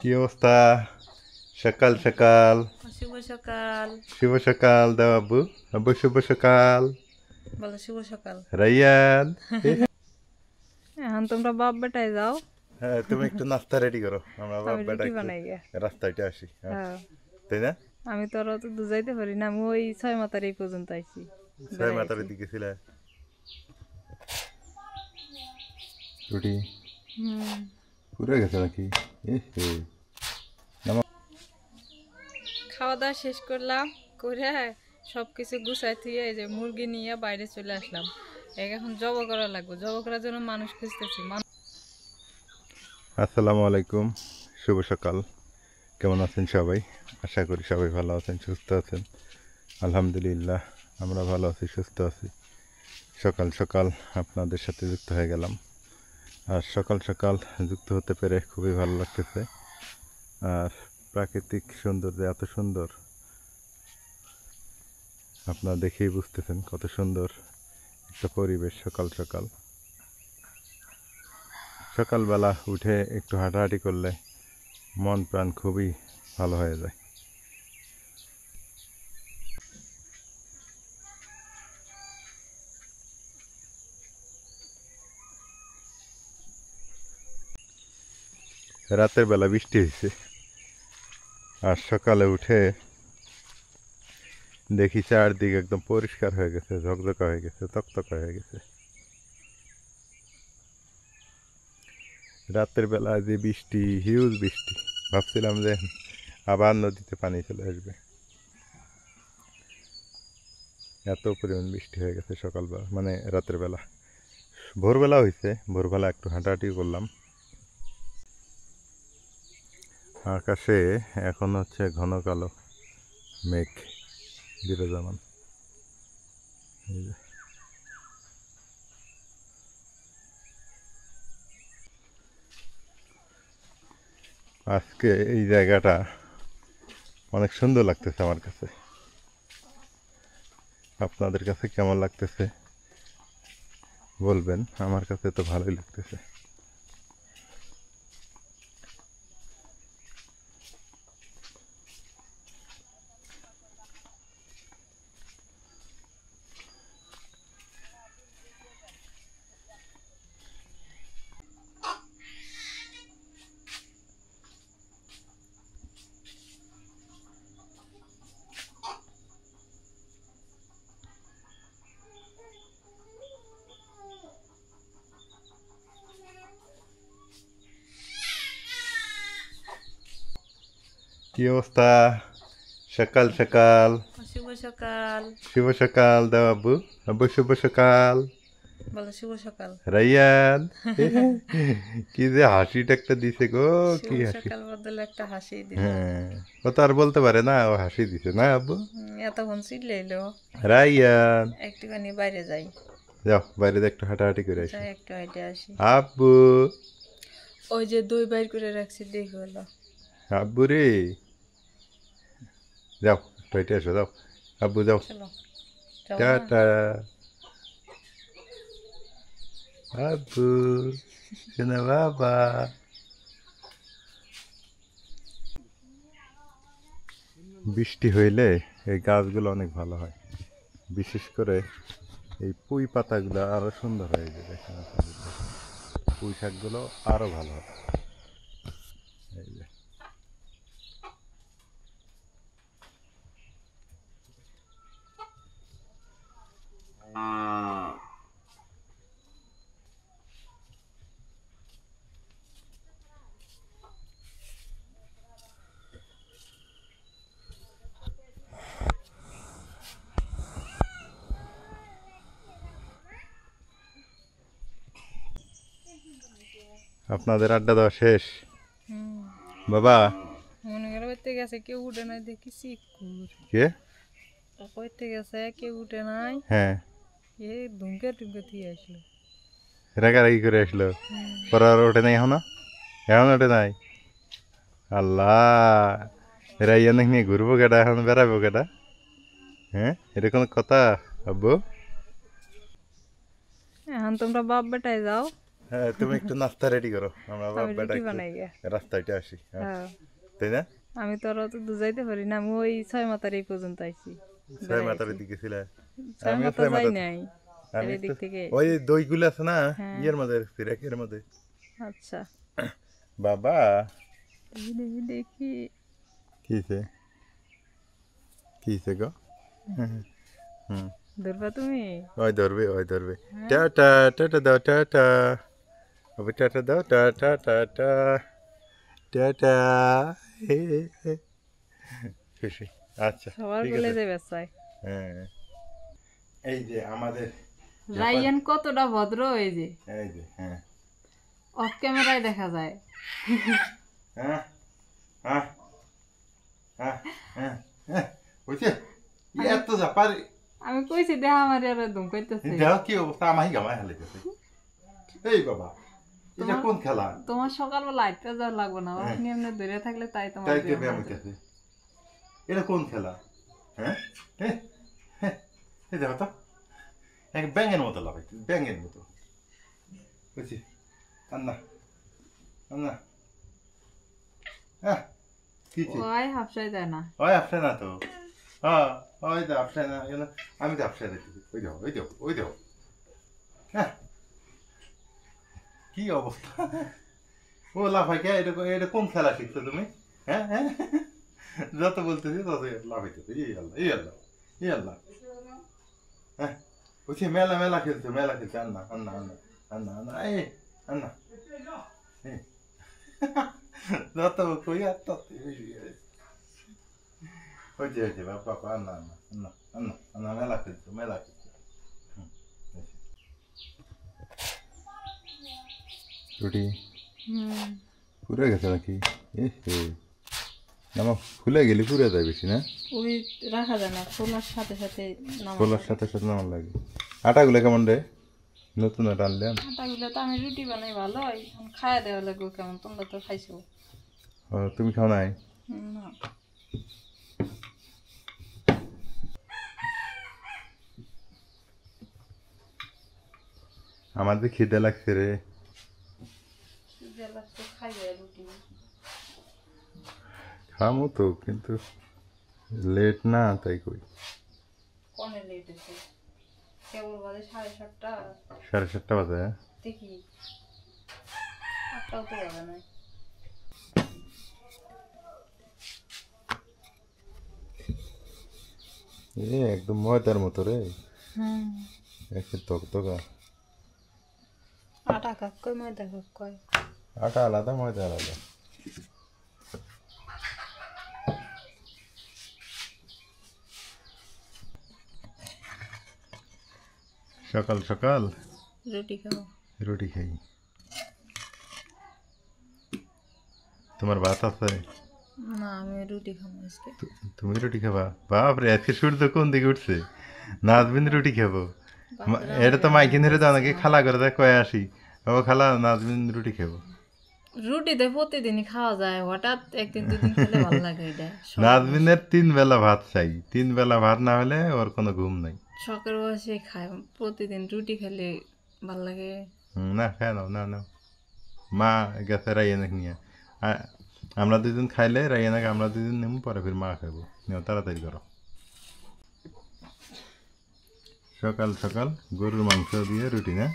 কি অবস্থা? সকাল সকাল। শুভ সকাল। শুভ সকাল দাও আব্বু। আব্বু শুভ সকাল। বলো শুভ সকাল। রাইয়ান। এখন তোমরা বাপ বেটায় যাও, হ্যাঁ, তুমি একটু নাস্তা রেডি করো, আমরা বাপ আমি বেটা রুটি একটু বানাই গে। রাস্তায় আসি। হ্যাঁ, হ্যাঁ, তাই না? আমি তো আর অত বুঝাইতে পারি না, আমি ওই 6 মাথার এই পর্যন্ত আইছি, ছয় মাতার বেড়াইছি। দিকে ছিল রুটি হুম, পুরো গেছে নাকি? এ হে, নামা। খাওয়া দাওয়া শেষ করলাম, করে সব কিছু গুছাই থুয়ে এই যে মুরগি নিয়ে বাইরে চলে আসলাম। এখন জব করা লাগবে, জব করার জন্য মানুষ খুঁজতেছি। আসসালামু আলাইকুম, শুভ সকাল। কেমন আছেন সবাই? আশা করি সবাই ভালো আছেন, সুস্থ আছেন। আলহামদুলিল্লাহ, আমরা ভালো আছি, সুস্থ আছি। সকাল সকাল আপনাদের সাথে যুক্ত হয়ে গেলাম। আর সকাল সকাল যুক্ত হতে পেরে খুবই ভালো লাগতেছে। আর প্রাকৃতিক সৌন্দর্য এত সুন্দর, আপনারা দেখেই বুঝতেছেন কত সুন্দর একটা পরিবেশ। সকাল সকাল সকালবেলা উঠে একটু হাঁটাহাঁটি করলে মন প্রাণ খুবই ভালো হয়ে যায়। রাতের বেলা বৃষ্টি হয়েছে, আর সকালে উঠে দেখি চারদিক একদম পরিষ্কার হয়ে গেছে, ঝকঝকা হয়ে গেছে, তকতকা হয়ে গেছে। রাতের বেলা যে বৃষ্টি, হিউজ বৃষ্টি, ভাবছিলাম যে আবার নদীতে পানি চলে আসবে, এত পরিমাণ বৃষ্টি হয়ে গেছে সকালবেলা, মানে রাতের বেলা। ভোরবেলা হয়েছে, ভোরবেলা একটু হাঁটাহাঁটি করলাম। আকাশে এখন হচ্ছে ঘন কালো মেঘ বিরাজমান। এই যে আজকে এই জায়গাটা অনেক সুন্দর লাগতেছে আমার কাছে। আপনাদের কাছে কেমন লাগতেছে বলবেন, আমার কাছে তো ভালোই লাগতেছে। কি অবস্থা? সকাল সকাল। শুভ সকাল। শুভ সকাল দাও আব্বু। আব্বু শুভ সকাল। বলো শুভ সকাল। রাইয়ান। কি যে হাসিটা একটা দিছে গো, কি শুভ হাসি! সকাল বদলে একটা হাসি দিল। হ্যাঁ, ও তো আর বলতে পারে না, ও হাসি দিছে না আব্বু? এতক্ষণ চিল্লাইলো। রাইয়ান, একটুখানি বাইরে যাই, যাও বাইরে একটু হাঁটাহাঁটি করে আসি। যাই একটু হেঁটে আসি। আব্বু, ওই যে দই বাইর করে রাখছি, দেখো হলো। আব্বু রে, যাও একটু হেঁটে আসো, যাও আব্বু যাও। চলো, যাবো না? টাটা আব্বু, শোনা বাবা। বৃষ্টি হইলে এই গাছগুলো অনেক ভালো হয়, বিশেষ করে এই পুঁই পাতাগুলো আরো সুন্দর হয়ে যায়। দেখেন আপনাদের, পুঁই শাকগুলো আরো ভালো হয়। এই যে আপনাদের আড্ডা দেওয়া শেষ হুম, বাবা? মনে করে বাইতে গেছে, কেউ উঠে নাই দেখি চিকুর। কে? কইতে গেছে কেউ উঠে নাই, হ্যাঁ, এ ধুমকে টুমকে দিয়ে আসলো। রাগারাগি করে আসলো, হুম, পরে আর ওঠে নাই এখনো? এখন ওঠে নাই? আল্লাহ, এরা ইয়ান নিয়ে ঘুরবো কেটা, এখন বেড়াবো কেটা? হ্যাঁ, এটা কোনো কথা আব্বু? এখন তোমরা বাপ বেটায় যাও, হ্যাঁ তুমি একটু নাস্তা রেডি করো, আমরা আমি বেটা রুটি একটু বানাই গে। রাস্তাইতে আসি, হ্যাঁ হ্যাঁ তাই না? আমি তো আর অত বুঝাইতে পারি না, আমি ওই 6 মাথার এই পর্যন্ত আইছি, ছয় বেড়াই মাথার আইছি। দিকে ছিল, 6 আমিও মাথা ছয় যাই মাথা। নাই, আমি একটু এদিক থেকে। ওই দইগুলো আছে না হ্যাঁ ইয়ের মধ্যে, রেকের মধ্যে। আচ্ছা বাবা দেখি দেখি দেখি। কিছে কিছে গো? হুম ধরবা তুমি? ওই ধরবে ওই ধরবে। হ্যাঁ টাটা টাটা দাও টাটা, ওই টাটা দাও টাটা টাটা টাটা। হে হে। খুশি? আচ্ছা সবার ঠিক বলে আছে। যাবে চাই। হ্যাঁ এই যে আমাদের রাইয়ান কতটা ভদ্র, এই যে এই যে হ্যাঁ অফ ক্যামেরায় দেখা যায়। হ্যাঁ হ্যাঁ হ্যাঁ হ্যাঁ হ্যাঁ বুঝছে এত যা পারে। আমি কইছি দেখা আমার আর একদম কইতেছে। দেখো কি অবস্থা, আমাই গামাই হালাইতেছে। এই বাবা এটা কোন খেলা? তোমার সকালবেলা আইতে যাওয়া লাগবে না, হ্যাঁ। আপনি এমনি ধরে থাকলে তাই তোমার তাই ব্যায়াম ব্যায়াম হয়ে যাবে। হইতেছে। এটা কোন খেলা? হ্যাঁ হ্যাঁ হ্যাঁ এই দেখো তো এক ব্যাঙের মতো লাগাইছে, ব্যাঙের মতো বুঝছি। আন্না আন্না হ্যাঁ কি ওই হাফসাই যায় না। ওই আপসে না তো, হ্যাঁ ওই তো আপসে না, আমি তো আপসে দেখতেছি। ওই দেখো ওই দেখো ওই দেখো হ্যাঁ কি অবস্থা। ও লাফাইকে এটা এটা কোন খেলা শিখছো তুমি? হ্যাঁ হ্যাঁ যত বলতেছি তত লাফাইতেছে। এই আল্লাহ এই আল্লাহ এই আল্লাহ। হ্যাঁ বলছি মেলা মেলা খেলছে, মেলা খেলছে। আন্না আন্না আন্না আন্না আন্না এই আন্না এই। যত কই আর তত ওই যে বাবা আন্না আন্না আন্না আন্না আন্না মেলা খেলছে মেলা খেলছে। রুটি পুরে গেছে নাকি? নামা ফুলে গেলি পুরে যায় বেশি না? ওই রাখা যায় না, খোলার সাথে সাথে নামানো খোলার লাগে। সাথে সাথে নামান লাগে। আটাগুলো কেমন রে? নতুন আটা আনলাম। আটাগুলো তো আমি রুটি বানাই ভালো, এখন খায়া দেওয়া লাগবে কেমন, তোমরা তো খাইছো। ও তুমি খাও নাই? না আমার যে খিদে লাগছে রে। খাইবে রুটি। খামো তো কিন্তু লেট না তাই কই। কনে লেট হয়েছে, কেবল বাজে 7:30। 7:30 বাজে। দেখি 8টাও তো বাজে নাই। এ একদম ময়দার মতো রে, হুম একটু তকতকা। আটা কাক কই ময়দা কাক কই। আটা আলাদা ময়দা আলাদা। সকাল সকাল রুটি খাও। রুটি খাই। তোমার ভাত আছে? না আমি রুটি খাবো আজকে। তুমি রুটি খাবা? বাপরে আজকে সূর্য কোন দিকে উঠছে। নাজবিন রুটি খাবো। এটা তো মাইকিন ধরে দাও নাকি খালা করে দেয় কয়ে আসি। ও খালা নাজবিন রুটি খাবো। রুটিতে প্রতিদিনই খাওয়া যায়, হঠাৎ একদিন দুদিন খেলে ভালো লাগে। এটা নাজবিনের 3 বেলা ভাত চাই, 3 বেলা ভাত না হলে ওর কোনো ঘুম নাই। শখের বয়সে খায়, প্রতিদিন রুটি খেলে ভালো লাগে। না খায় নাও না না। মা গেছে রাইয়ানাকে নিয়ে। আমরা দুজন খাইলে রাইয়ানাকে আমরা দুজন নেব, পরে ফির মা খাবো। নিও তাড়াতাড়ি করো। সকাল সকাল গরুর মাংস দিয়ে রুটি না?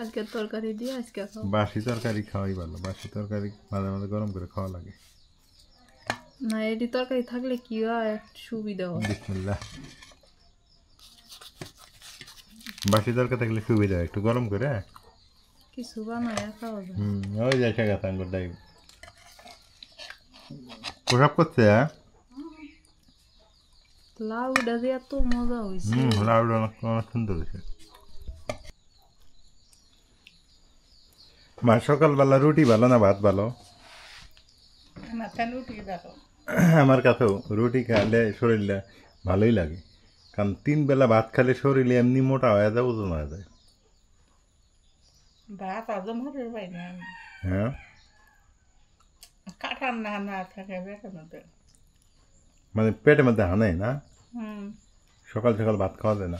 আজকে তরকারি দিয়ে আজকে খাও। বাসি তরকারি খাওয়াই ভালো, বাসি তরকারি মাঝে মাঝে গরম করে খাওয়া লাগে। না এটি তরকারি থাকলে কি হয়, একটু সুবিধা হয়। বিসমিল্লাহ। বাসি তরকারি থাকলে সুবিধা হয়, একটু গরম করে। কিছু বানায় খাওয়া যায়। ওই যে শেখা তাঙ্গর ডাই প্রসাব করছে। হ্যাঁ লাউটা দিয়ে এত মজা হয়েছে। লাউড অনেক অনেক সুন্দর হয়েছে। মা সকালবেলা রুটি ভালো না ভাত ভালো? রুটি দেখো আমার কাছেও রুটি খেলে শরীরটা ভালোই লাগে, কারণ 3 বেলা ভাত খেলে শরীরে এমনি মোটা হয়ে যায়, ওজন হয়ে যায়। ভাত আজম হবে ভাই না, হ্যাঁ কাঠার না না থাকে বেটার মধ্যে। মানে পেটের মধ্যে হানে না। হুম সকাল সকাল ভাত খাওয়া যায় না,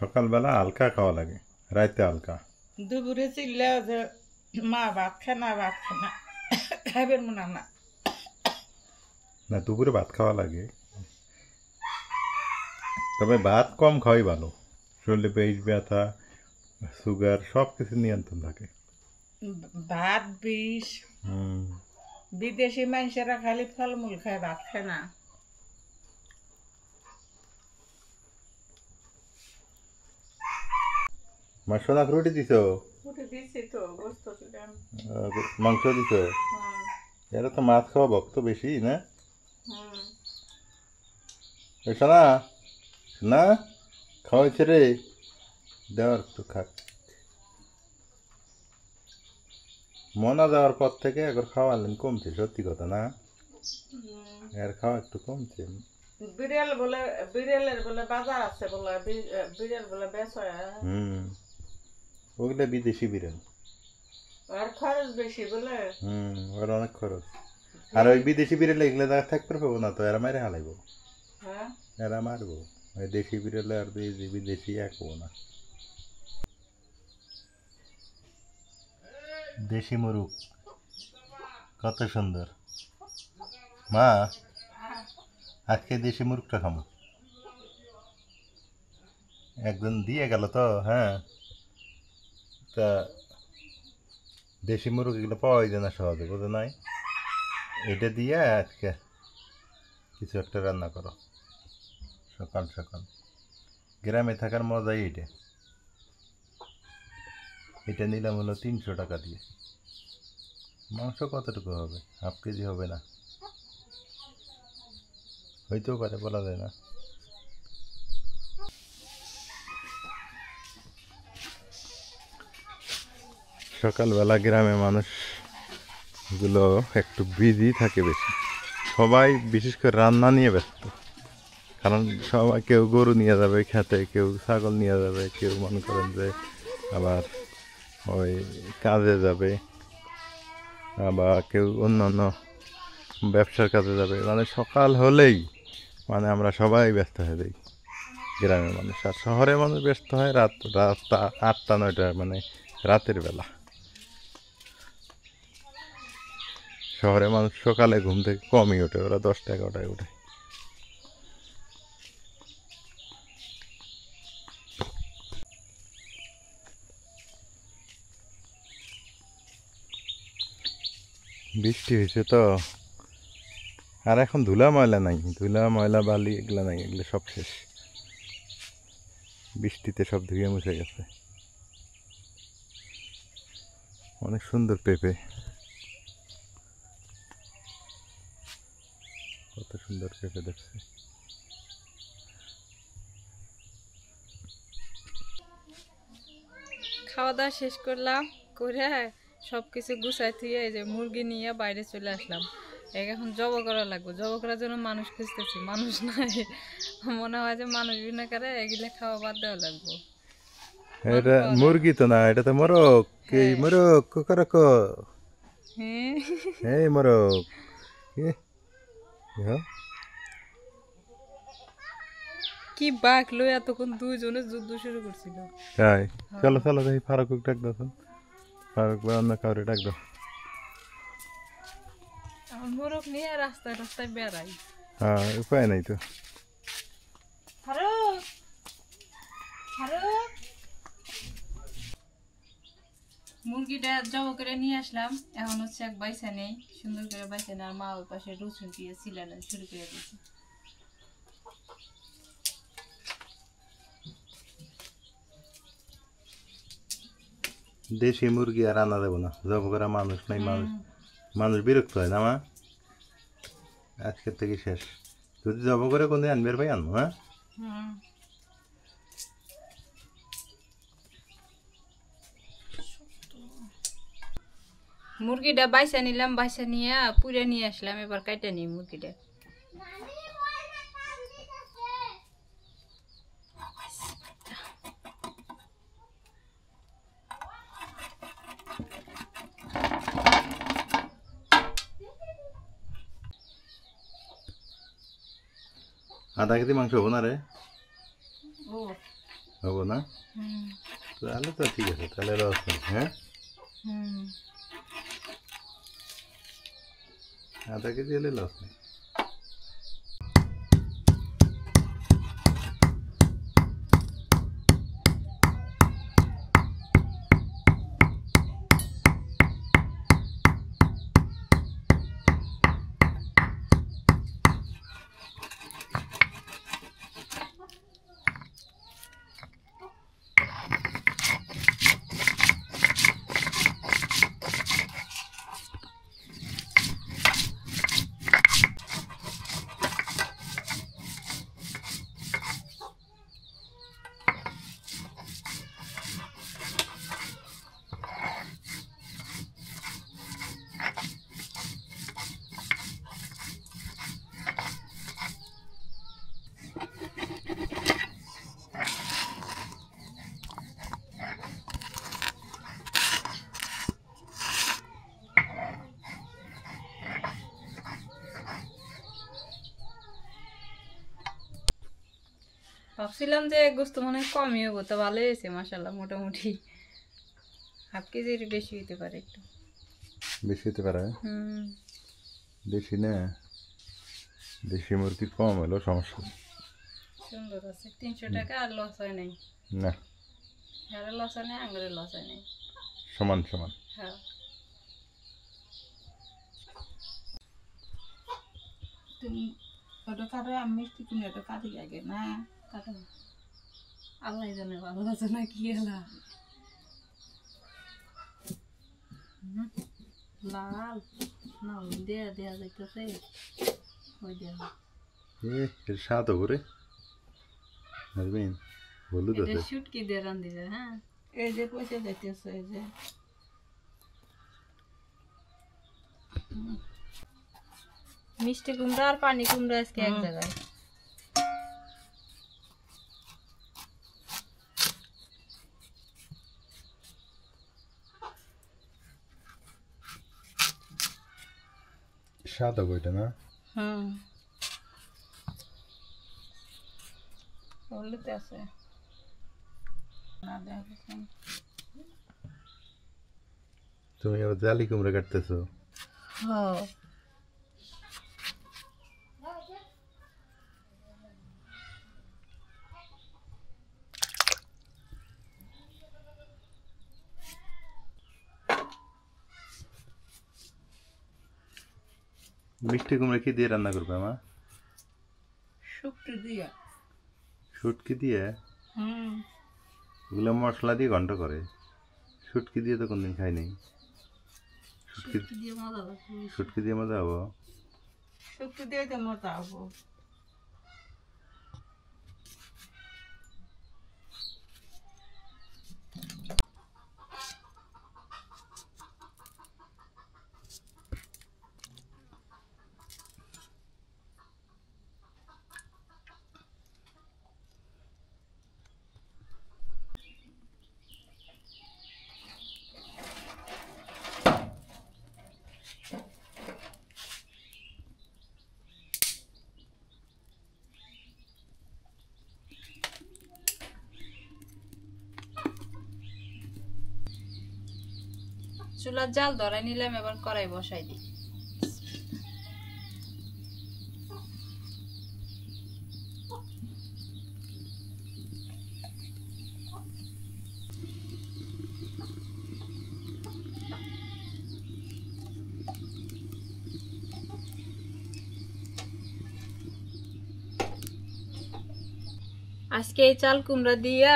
সকালবেলা হালকা খাওয়া লাগে, রাইতে হালকা। দুপুরে চিল্লা যে মা ভাত খানা ভাত খানা খাইবেন মনে না না দুপুরে ভাত খাওয়া লাগে, তবে ভাত কম খাওয়াই ভালো। শরীরে পেট ব্যথা, সুগার সব কিছু নিয়ন্ত্রণ থাকে। ভাত বিষ। হুম। বিদেশি মানুষেরা খালি ফলমূল খায়, ভাত খায় না। মাংস না রুটি দিছ, উঠে দিচ্ছি তো গোস্ত দিলাম। মাংস দিছ, এরা তো মাছ খাওয়া ভক্ত বেশি না? শোনা না খাওয়াইছে রে, দেওয়ার তো খাক। মনা যাওয়ার পর থেকে একবার খাওয়ালেন কমছে, সত্যি কথা না? এর খাওয়া একটু কমছে। বিড়াল বলে, বিড়ালের বলে বাজার আছে বলে, বিড়াল বলে বেচা। ওগুলো বিদেশি বিড়াল, আর খরচ বেশি বলে। ওর অনেক খরচ। আর ওই বিদেশি বিড়াল এগুলো জায়গা থাকতে পারবো না তো, এরা মারে হালাইবো। হ্যাঁ, এরা মারবো। ওই দেশি বিড়ালে আর বিদেশি এক হবো না। দেশি মুরগ কত সুন্দর। মা আজকে দেশি মুরগটা খামো, একজন দিয়ে গেল তো। হ্যাঁ, তা দেশি মুরগ এগুলো পাওয়াই যায় না সহজে, বোঝো নাই? এটা দিয়ে আজকে কিছু একটা রান্না করো সকাল সকাল। গ্রামে থাকার মজাই এটা। এটা নিলাম হলো 300 টাকা দিয়ে। মাংস কতটুকু হবে? হাফ কেজি হবে না, হইতেও পারে, বলা যায় না। সকালবেলা গ্রামে মানুষগুলো একটু বিজি থাকে বেশি, সবাই বিশেষ করে রান্না নিয়ে ব্যস্ত। কারণ সবাই, কেউ গরু নিয়ে যাবে খেতে, কেউ ছাগল নিয়ে যাবে, কেউ মনে করেন যে আবার ওই কাজে যাবে, বা কেউ অন্যান্য ব্যবসার কাজে যাবে। মানে সকাল হলেই মানে আমরা সবাই ব্যস্ত হয়ে যাই গ্রামের মানুষ। আর শহরের মানুষ ব্যস্ত হয় রাত রাত 8টা 9টা, মানে রাতের বেলা। শহরের মানুষ সকালে ঘুম থেকে কমই ওঠে, ওরা 10টা 11টায় ওঠে। বৃষ্টি হয়েছে তো, আর এখন ধুলা ময়লা নাই, ধুলা ময়লা বালি এগুলো নাই, এগুলো সব শেষ। বৃষ্টিতে সব ধুয়ে মুছে গেছে। অনেক সুন্দর পেঁপে, কত সুন্দর পেঁপে দেখছে। খাওয়া দাওয়া শেষ করলাম, করে সব কিছু গুছাই থুয়ে এই যে মুরগি নিয়ে বাইরে চলে আসলাম। এখন জব করা লাগবে, জব করার জন্য মানুষ খুঁজতেছি, মানুষ নাই। মনে হয় যে মানুষ বিনা করে এগুলো খাওয়া বাদ দেওয়া লাগবে। এটা মুরগি তো না, এটা তো মোরগ। এই মোরগ কোকরক, হ্যাঁ, এই মোরগ। কি বাঘ লই এতক্ষণ দুইজনে যুদ্ধ শুরু করছিল। তাই চলো চলো দেখি, ফারুক ডাক দাও, ফারুক বা অন্য কাউরে ডাক দাও। আমার মোরগ নিয়ে রাস্তায় রাস্তায় বেড়াই। হ্যাঁ, উপায় নাই তো। ফারুক, ফারুক, মুরগিটা জব করে নিয়ে আসলাম। এখন হচ্ছে এক বাইসা নেই, সুন্দর করে বাইসা নেই। আর মা ওই পাশে রসুন দিয়ে সিলানো শুরু করে দিয়েছে। দেশি মুরগি আর আনা যাবো না, জব করা মানুষ নাই, মানুষ বিরক্ত হয় না মা। আজকের থেকে শেষ। যদি জব করে কোনদিন আনবে ভাই আনবো। হ্যাঁ, মুরগিটা বাইসা নিলাম, বাইসা নিয়ে পুড়ে নিয়ে আসলাম। এবার কাইটা নিই মুরগিটা। আধা কেজি মাংস হবো না রে? ও হবো না? তাহলে তো ঠিক আছে, তাহলে লস নেই। হ্যাঁ, হুম। আধা কেজি হলে লস নেই। ভাবছিলাম যে গোস্ত মনে হয় কমই হবো, তো ভালোই হয়েছে মাশাল্লাহ, মোটামুটি হাফ কেজির বেশি হতে পারে একটু। বেশি হতে পারে। হুম। বেশি না, দেশি মুরগি কম হলেও সমস্যা সুন্দর আছে, 300 টাকা আর লস হয় নাই। না, হ্যাঁ, লস হয় নাই, আঙ্গুরের লস হয় নাই। সমান সমান। হ্যাঁ। তুমি ওটা কাটো, আমি মিষ্টি কিনে ওটা কাটি আগে না। কাটো, আল্লাহ জানে ভালো আছে না কি এলা। লাল না, দেয়া দেয়া যাইতেছে, ওই দেয়া এর স্বাদ হবে হাজবেন, হলুদ এটা আছে। শুটকি দিয়ে রান্ধি যায়। হ্যাঁ, এই যে পয়সা যাইতেছে, এই যে মিষ্টি কুমড়া আর পানি কুমড়া আজকে এক জায়গায়। স্বাদ হবে এটা না? হুম, হলুদ আছে না দেখো। তুমি আবার জালি কুমড়া কাটতেছো? হ্যাঁ। মিষ্টি কুমড়া কি দিয়ে রান্না করবে মা? শুক্তি দিয়া। শুটকি দিয়ে? হুম। ওগুলো মশলা দিয়ে ঘন্ট করে, শুটকি দিয়ে তো কোনদিন খাই নাই। শুটকি দিয়ে মজা লাগবে। শুটকি দিয়ে মজা হবো? শুক্তি দিয়ে তো মজা হবো। চুলার জাল ধরাই নিলাম, এবার কড়াই বসাই দিই। আজকে এই চাল কুমড়া দিয়া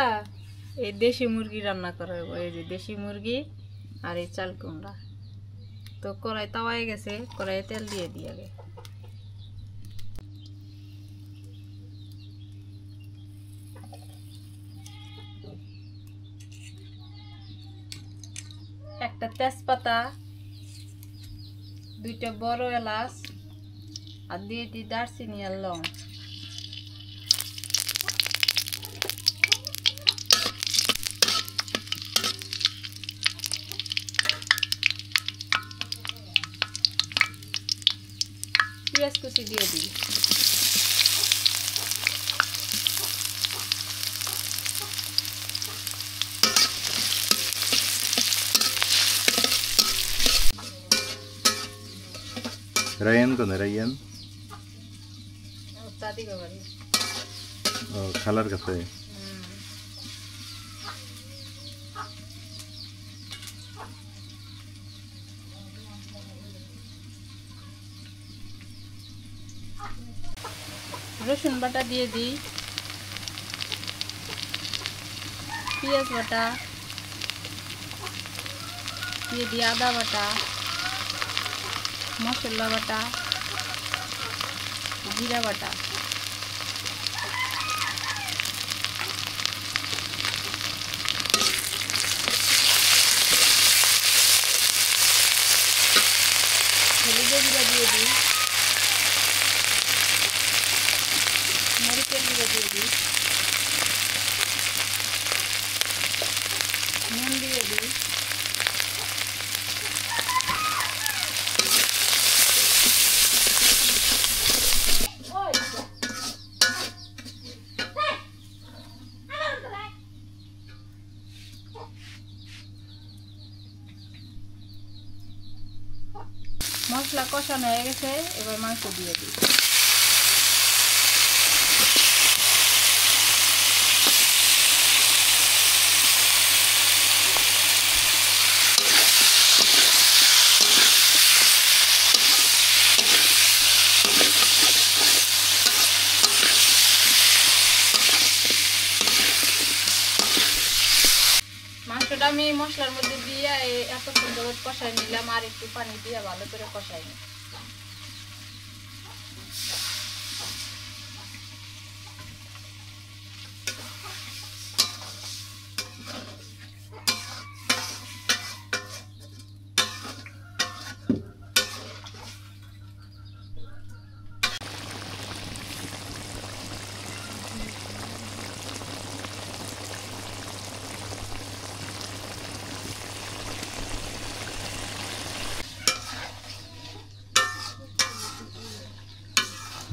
এই দেশি মুরগি রান্না করা হবে। এই যে দেশি মুরগি আর এই চাল কুমড়া। তো কড়াই তাওয়ায় গেছে, কড়াইয়ে তেল দিয়ে দিই আগে। একটা তেজপাতা, 2টা বড় এলাচ আর দিয়ে দিই দারচিনি আর লং। পেঁয়াজ কুচি দিয়ে দিই। রায়ান কোনে রায়ান? দাদি বাড়ি। ও খালার কাছে। রসুন বাটা দিয়ে দিই, পেঁয়াজ বাটা দিয়ে দিই, আদা বাটা, মশলা বাটা, জিরা বাটা, হলুদের গুঁড়া দিয়ে দিই, মরিচের গুঁড়া দিয়ে দিই, নুন দিয়ে দিই, মশলা কষানো হয়ে গেছে, এবার মাংস দিয়ে দিই। মাংসটা আমি মশলার মধ্যে দিয়ে এত সুন্দর কষাই নিলাম, আর একটু পানি দিয়ে ভালো করে কষাই নিই।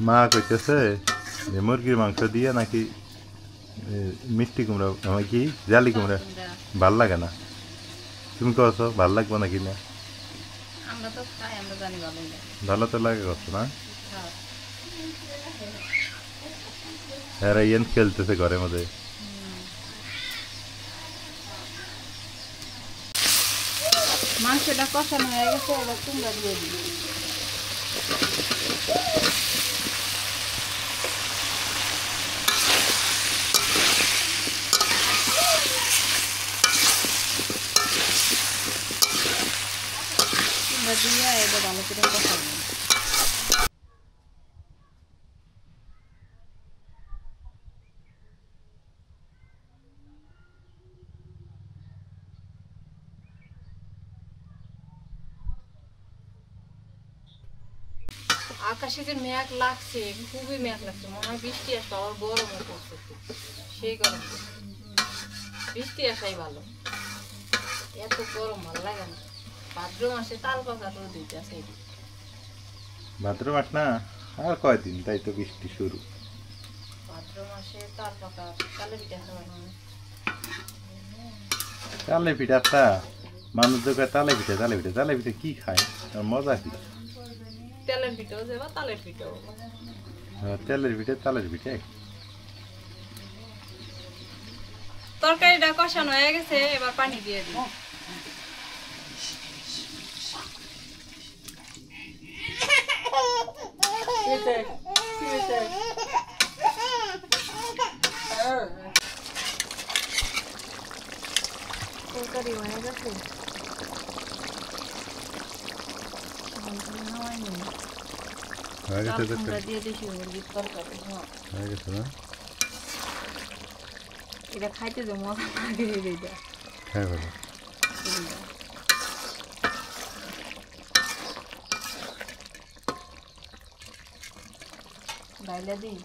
মা কইতেছে যে মুরগির মাংস দিয়ে নাকি মিষ্টি কুমড়া আমার কি জালি কুমড়া ভাল লাগে না। তুমি কছো ভাল লাগবে নাকি না? আমরা তো খাই, আমরা জানি ভালোই লাগে। ভালো তো লাগে কছো না? হ্যাঁ রায়ান খেলতেছে ঘরের মধ্যে। মাংসটা কষানো হয়ে গেছে, এবার কুমড়া দিয়ে দিই। কুমড়া দিয়ে এবার ভালো করে কষানো। আকাশে যে মেঘ লাগছে, খুবই মেঘ লাগছে, মনে হয় বৃষ্টি আসবে, আবার গরমও পড়ছে খুব, সেই গরম। বৃষ্টি আসাই ভালো, এত গরম ভালো লাগে না। ভাদ্র মাসে তাল পাকা রোদ দিতেছে। ভাদ্র মাস না আর কয়দিন, তাই তো বৃষ্টি শুরু। ভাদ্র মাসে তাল পাকা তালে পিঠা খাওয়া হয়। তালে পিঠাটা মানুষ দোকান তালে পিঠা তালে পিঠা তালে পিঠা কি খায়, আর মজা কি? তেলের পিঠাও যাবা, তালের পিঠাও। তেলের পিঠে তালের পিঠে। তরকারিটা কষানো হয়ে গেছে, এবার পানি দিয়ে দিই। তরকারি হয়ে গেছে, হয়ে গেছে তো, কুমড়া দিয়ে দিছি মুরগির তরকারি। হয়ে গেছে না? এটা খাইতে যে মজা লাগে, এটা হ্যাঁ ভালো। ডাইলা দিই।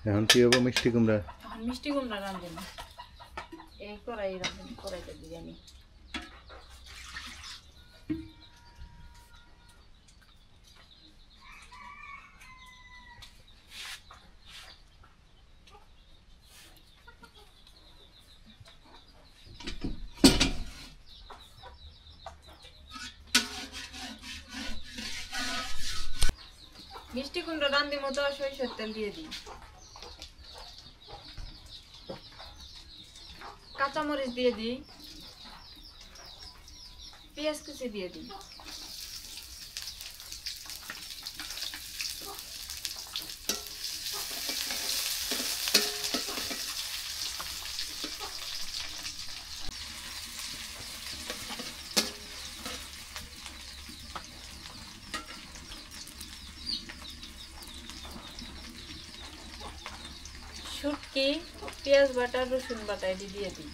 এখন কি হবো মিষ্টি কুমড়া? এখন মিষ্টি কুমড়া রাঁধবো না, এই কড়াই রাঁধবো, কড়াইটা দিয়ে আমি মিষ্টি কুমড়া রান্দি মতো সরিষার তেল দিয়ে দিই, কাঁচামরিচ দিয়ে দিই, পেঁয়াজ কুচি দিয়ে দিই। শুটকি, পেঁয়াজ বাটা, রসুন বাটা এটি দিয়ে দিই।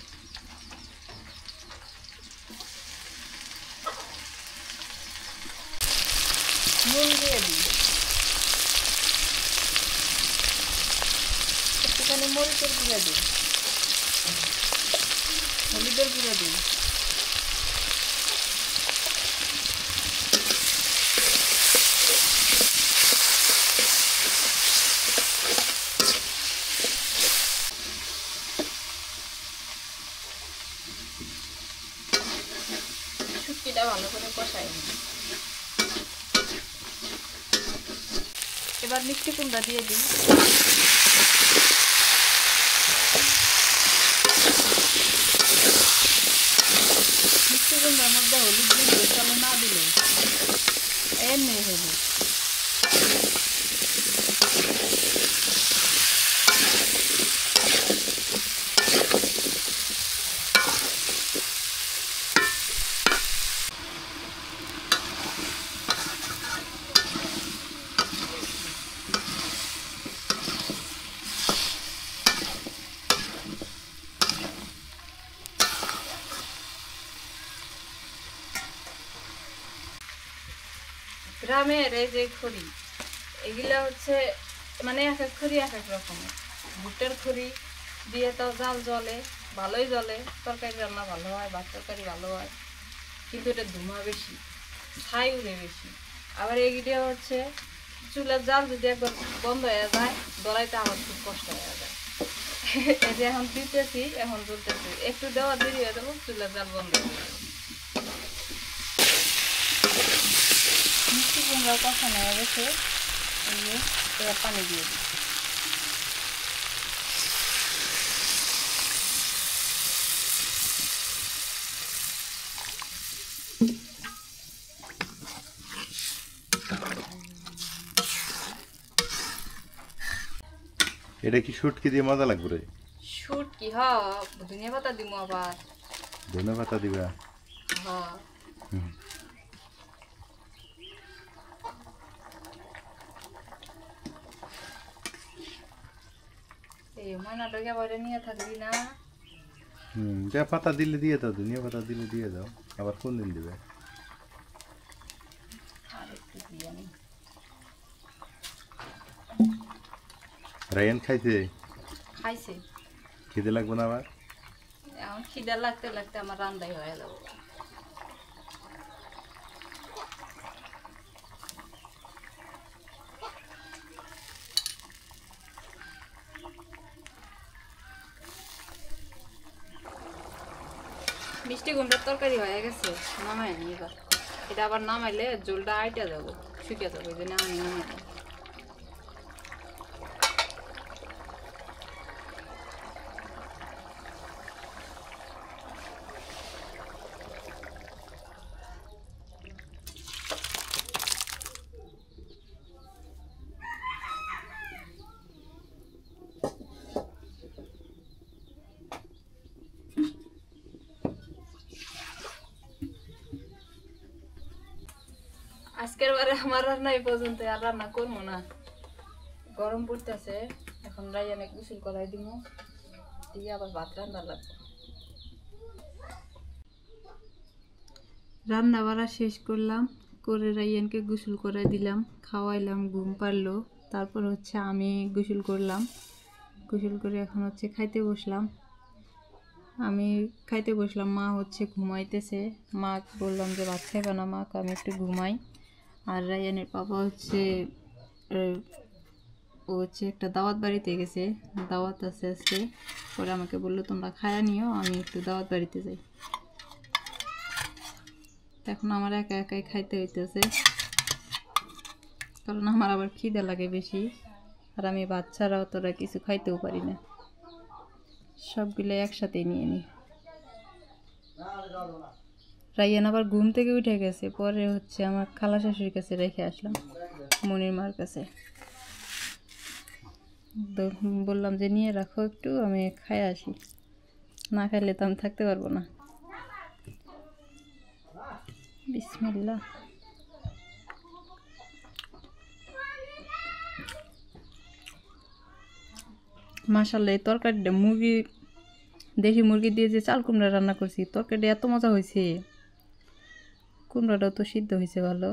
নুন দিয়ে দিই, একটুখানি মরিচের গুঁড়া দিই, হলুদের গুঁড়া দিই, শুটকিটা ভালো করে কষাই নিই। এবার মিষ্টি কুমড়া দিয়ে দিই, মিষ্টি কুমড়ার মধ্যে হলুদ দিলে চলো, না দিলে এমনি হলুদ। গ্রামের এই যে খড়ি, এগুলা হচ্ছে মানে এক এক খড়ি এক এক রকমের। ভুট্টার খড়ি দিয়ে তো জাল জ্বলে, ভালোই জ্বলে, তরকারি রান্না ভালো হয়, ভাত তরকারি ভালো হয়, কিন্তু এটা ধুমা বেশি, ছাই উড়ে বেশি। আবার এগুলো হচ্ছে চুলার জাল যদি একবার বন্ধ হয়ে যায়, দড়াইতে আমার খুব কষ্ট হয়ে যায়। এই যে এখন দিতেছি, এখন জ্বলতেছি, একটু দেওয়া দেরি হয়ে যাবো, চুলার জাল বন্ধ হয়ে যাবে। মিষ্টি কুমড়া কষানো হয়ে গেছে, এবার পানি দিয়ে দিই। এটা কি শুটকি দিয়ে মজা লাগবে রে? শুটকি ধনিয়া পাতা দিব, আবার ধনে পাতা দিবা? হুম। এই ময়নাটাকে বাইরে নিয়ে থাকবি না। যা পাতা দিলে দিয়ে দাও, ধনিয়া পাতা দিলে দিয়ে দাও, আবার কোন দিন দিবে? আর একটু দিয়ে নি। রায়ান খাইছে? খাইছে। খিদে লাগবে না আবার? এখন খিদা লাগতে লাগতে আমার রান্নাই হয়ে যাবো। মিষ্টি কুমড়ার তরকারি হয়ে গেছে, নামাই নি এবার। এটা আবার নামাইলে জলটা আইটা যাবো, শুকিয়ে যাবো, এই জন্য আমি নামাই নি। আজকের বারে আমার রান্না এই পর্যন্ত, আর রান্না করবো না, গরম পড়তেছে। এখন রাইয়ানে গোসল করাই দিব, দিয়ে আবার ভাত রান্না লাগবে। রান্না বাড়া শেষ করলাম, করে রাইয়ানকে গোসল করাই দিলাম, খাওয়াইলাম, ঘুম পারলো। তারপর হচ্ছে আমি গোসল করলাম, গোসল করে এখন হচ্ছে খাইতে বসলাম। আমি খাইতে বসলাম, মা হচ্ছে ঘুমাইতেছে। মা বললাম যে ভাত খাইবে না মা, আমি একটু ঘুমাই। আর রায়ানের পাপা হচ্ছে ও হচ্ছে একটা দাওয়াত বাড়িতে গেছে, দাওয়াত আছে আজকে। পরে আমাকে বললো তোমরা খায়া নিও, আমি একটু দাওয়াত বাড়িতে যাই। এখন আমার একা একাই খাইতে হইতেছে। কারণ আমার আবার খিদে লাগে বেশি, আর আমি বাচ্চারা অতটা কিছু খাইতেও পারি না, সবগুলো একসাথেই নিয়ে নিই। রাইয়ান আবার ঘুম থেকে উঠে গেছে, পরে হচ্ছে আমার খালা শাশুড়ির কাছে রেখে আসলাম, মনির মার কাছে। তো বললাম যে নিয়ে রাখো একটু, আমি খাই আসি, না খাইলে তো আমি থাকতে পারবো না। বিসমিল্লাহ। মাশাআল্লাহ, এই তরকারিটা দেশি মুরগি দিয়ে যে চাল কুমড়া রান্না করছি, তরকারিটা এত মজা হয়েছে। কুমড়াটাও তো সিদ্ধ হয়েছে, ভালো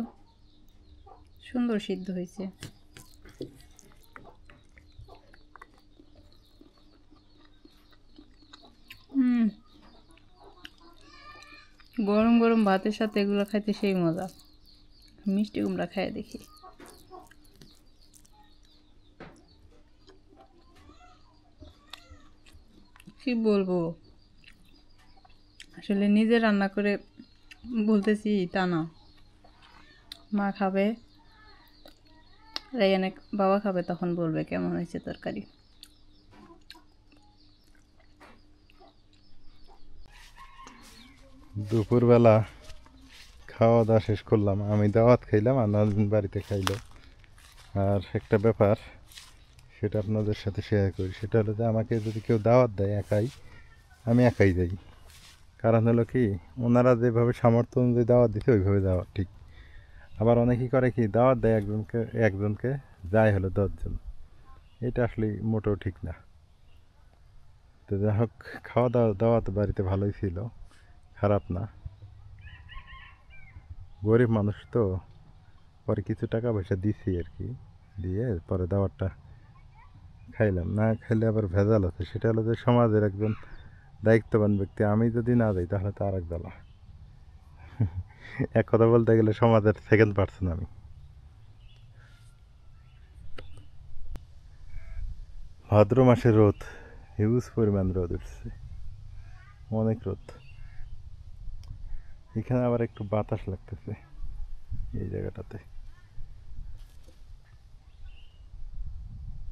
সুন্দর সিদ্ধ হয়েছে। গরম গরম ভাতের সাথে এগুলো খাইতে সেই মজা। মিষ্টি কুমড়া খাই দেখি। কি বলবো, আসলে নিজে রান্না করে বলতেছি তা না, মা খাবে, রায়ানের বাবা খাবে, তখন বলবে কেমন হয়েছে তরকারি। দুপুরবেলা খাওয়া দাওয়া শেষ করলাম, আমি দাওয়াত খাইলাম আর নাজনীন বাড়িতে খাইলো। আর একটা ব্যাপার সেটা আপনাদের সাথে শেয়ার করি, সেটা হলো যে আমাকে যদি কেউ দাওয়াত দেয় একাই, আমি একাই যাই। কারণ হলো কি, ওনারা যেভাবে সামর্থ্য অনুযায়ী দাওয়াত দিতে ওইভাবে যাওয়া ঠিক। আবার অনেকেই করে কি, দাওয়াত দেয় একজনকে যায় হলো 10 জন, এটা আসলে মোটেও ঠিক না। তো যাই হোক, খাওয়া দাওয়া দাওয়াত বাড়িতে ভালোই ছিল, খারাপ না। গরিব মানুষ তো, পরে কিছু টাকা পয়সা দিছি আর কি, দিয়ে পরে দাওয়াতটা খাইলাম। না খাইলে আবার ভেজাল আছে, সেটা হলো যে সমাজের একজন দায়িত্ববান ব্যক্তি আমি যদি না যাই তাহলে তো আর এক জ্বালা। এক কথা বলতে গেলে সমাজের সেকেন্ড পার্সন আমি। ভাদ্র মাসের রোদ, হিউজ পরিমাণ রোদ উঠছে, অনেক রোদ। এখানে আবার একটু বাতাস লাগতেছে এই জায়গাটাতে।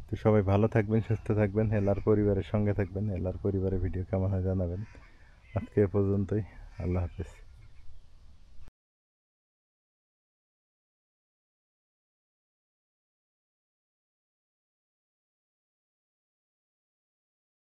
তো সবাই ভালো থাকবেন, সুস্থ থাকবেন, এলার পরিবারের সঙ্গে থাকবেন। এলার পরিবারের ভিডিও কেমন হয় জানাবেন। আজকে এ পর্যন্তই, আল্লাহ হাফেজ।